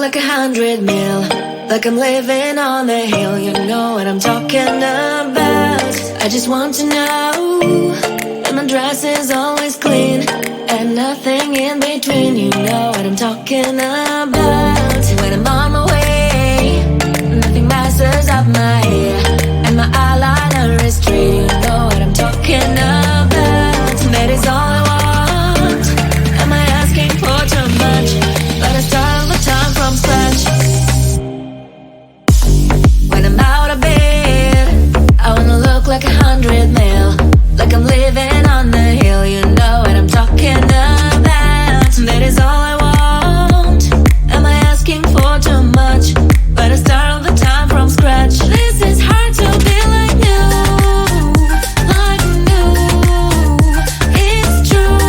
like 100 mil, like I'm living on the hill. You know what I'm talking about. I just want to know that my dress is always clean and nothing in between. You know what I'm talking about. When I'm on my way, nothing messes up my hair, and my eyeliner is straight. You know what I'm talking about. That is all I want. Am I asking for too much? But I start all the time from scratch. When I'm out of bed, I wanna look like 100 mil, like I'm living on the hill. You know what I'm talking about. That is all I want. Am I asking for too much? But I start all the time from scratch. This is hard to be like new, like new. It's true,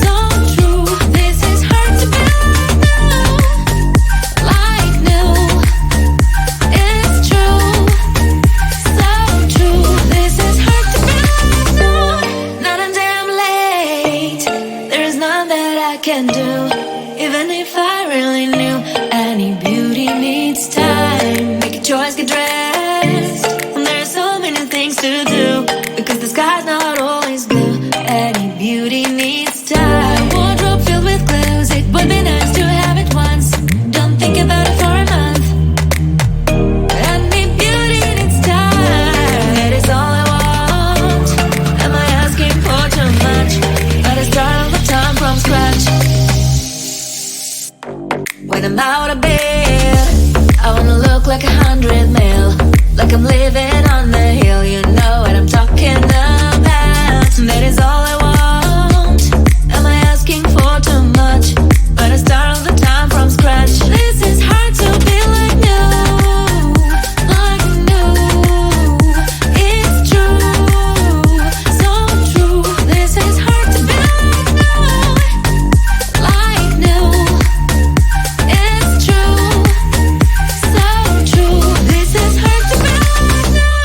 so true. This is hard to be like new, it's true, so true. This is hard to be like new. Not a damn late. There is none that I can do, even if I really knew. Any beauty needs time. Make a choice, get dressed. And there are so many things to do, because the sky's not always blue. Any beauty needs time. Wardrobe filled with clues. It would be nice to have it once. Don't think about it for a month. Any beauty needs time. That is all I want. Am I asking for too much? But I start all the time from scratch. When I'm out of bed, I wanna look like 100 mil, like I'm living on the hill. You know what I'm talking about. That is all I want. Am I asking for too much? But I start all the time from scratch. This is hard to be like new, like new. It's true, so true. This is hard to be like new. It's true, so true. This is hard to be like new.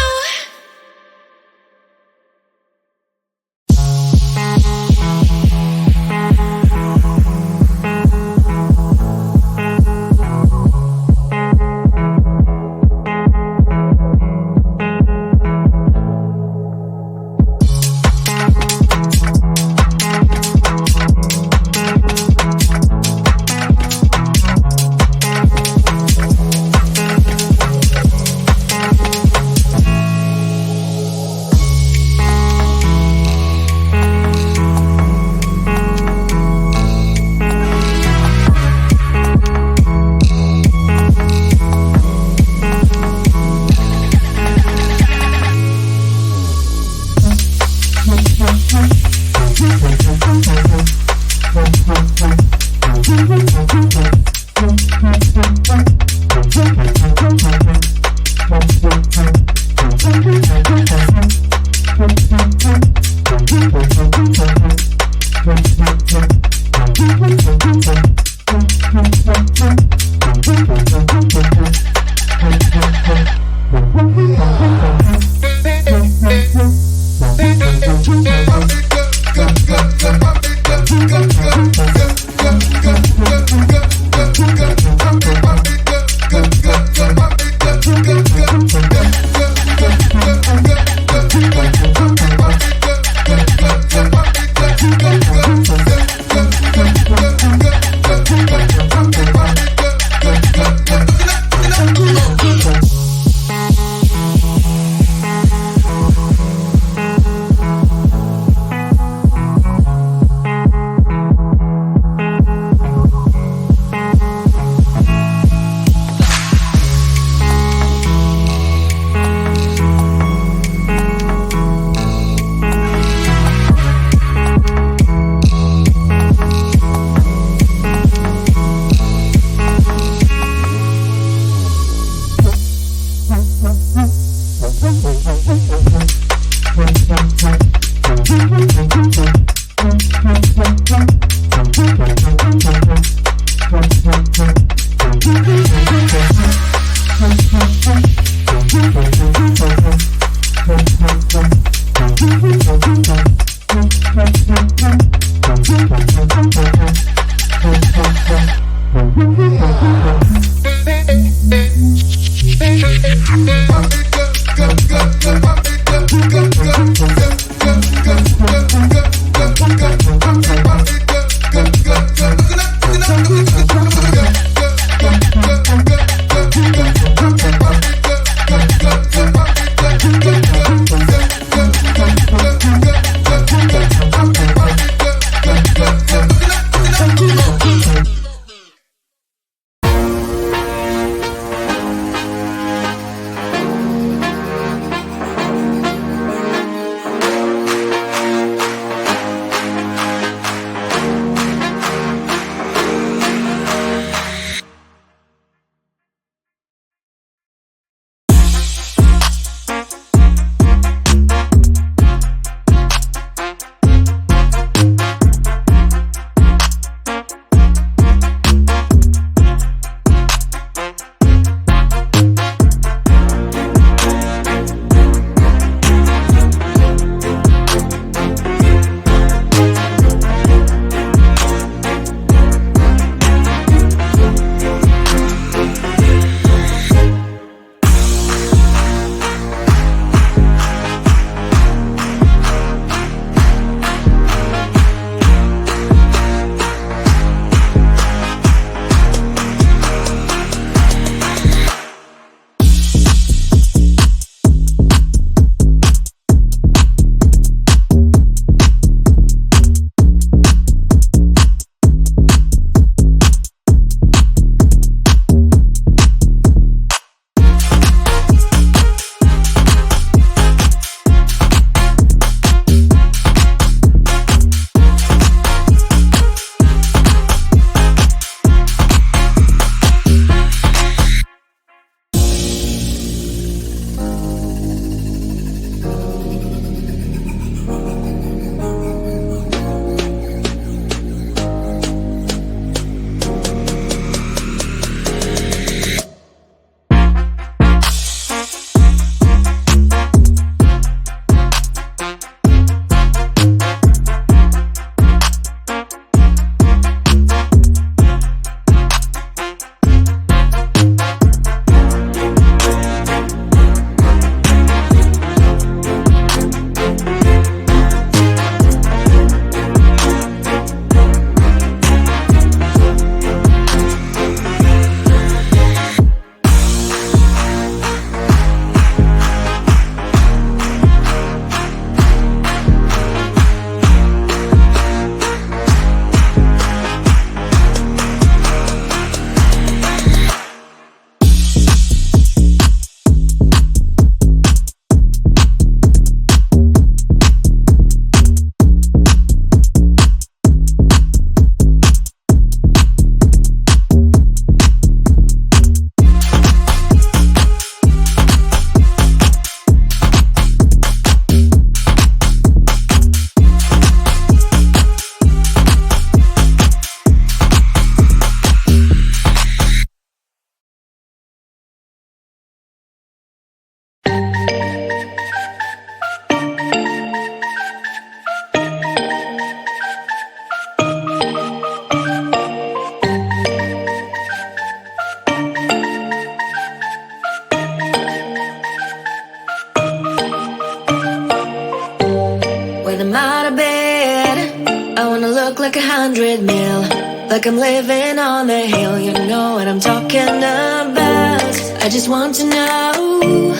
when I'm out of bed, I wanna look like 100 mil, like I'm living on the hill. You know what I'm talking about. I just want to know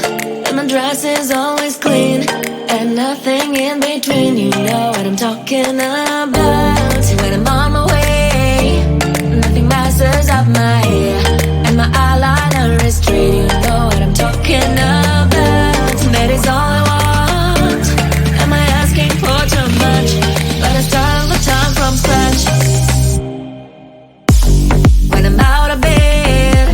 that my dress is always clean and nothing in between. You know what I'm talking about. When I'm on my way, nothing messes up my hair, and my eyeliner is straight. You know what I'm talking about. That is all I want. Am I asking for too much? But I start all the time from scratch. When I'm out of bed,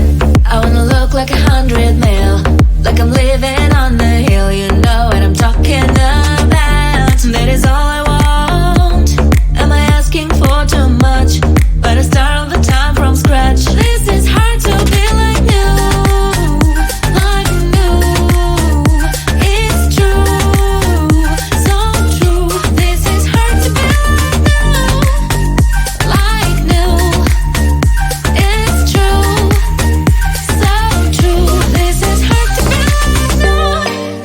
I wanna look like 100 mil, like I'm living on the hill. You know what I'm talking about. That is all I want. Am I asking for too much? But I start all the time from scratch. This is hard to be like new, like new. It's true, so true. This is hard to be like new, it's true, so true. This is hard to be like new.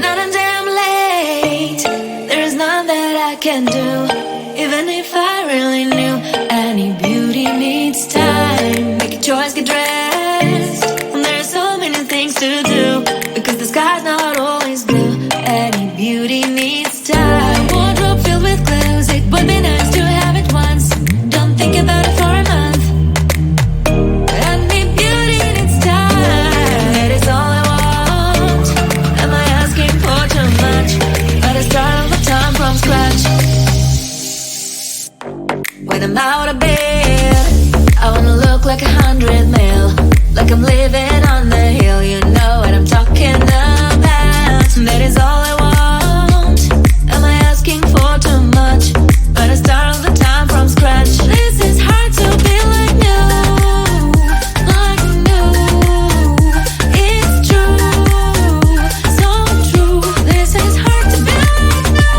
Not a damn late. There is none that I can do, even if I really knew. Any beauty needs time. Make a choice, get dressed. And there's so many things to do, because the sky's not always blue. Any beauty needs time. Wardrobe filled with clothes, it would be nice to have it once. Don't think about it for a month. Any beauty needs time. That is all I want. Am I asking for too much? But I start all the time from scratch. When I'm out of bed, I wanna look like 100 mil, like I'm living on the hill. You know what I'm talking about. That is all I want. Am I asking for too much? But I start all the time from scratch. This is hard to be like new, like new. It's true, so true. This is hard to be like new,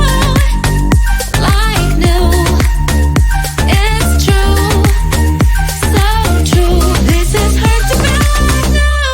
like new. It's true, so true. This is hard to be like new.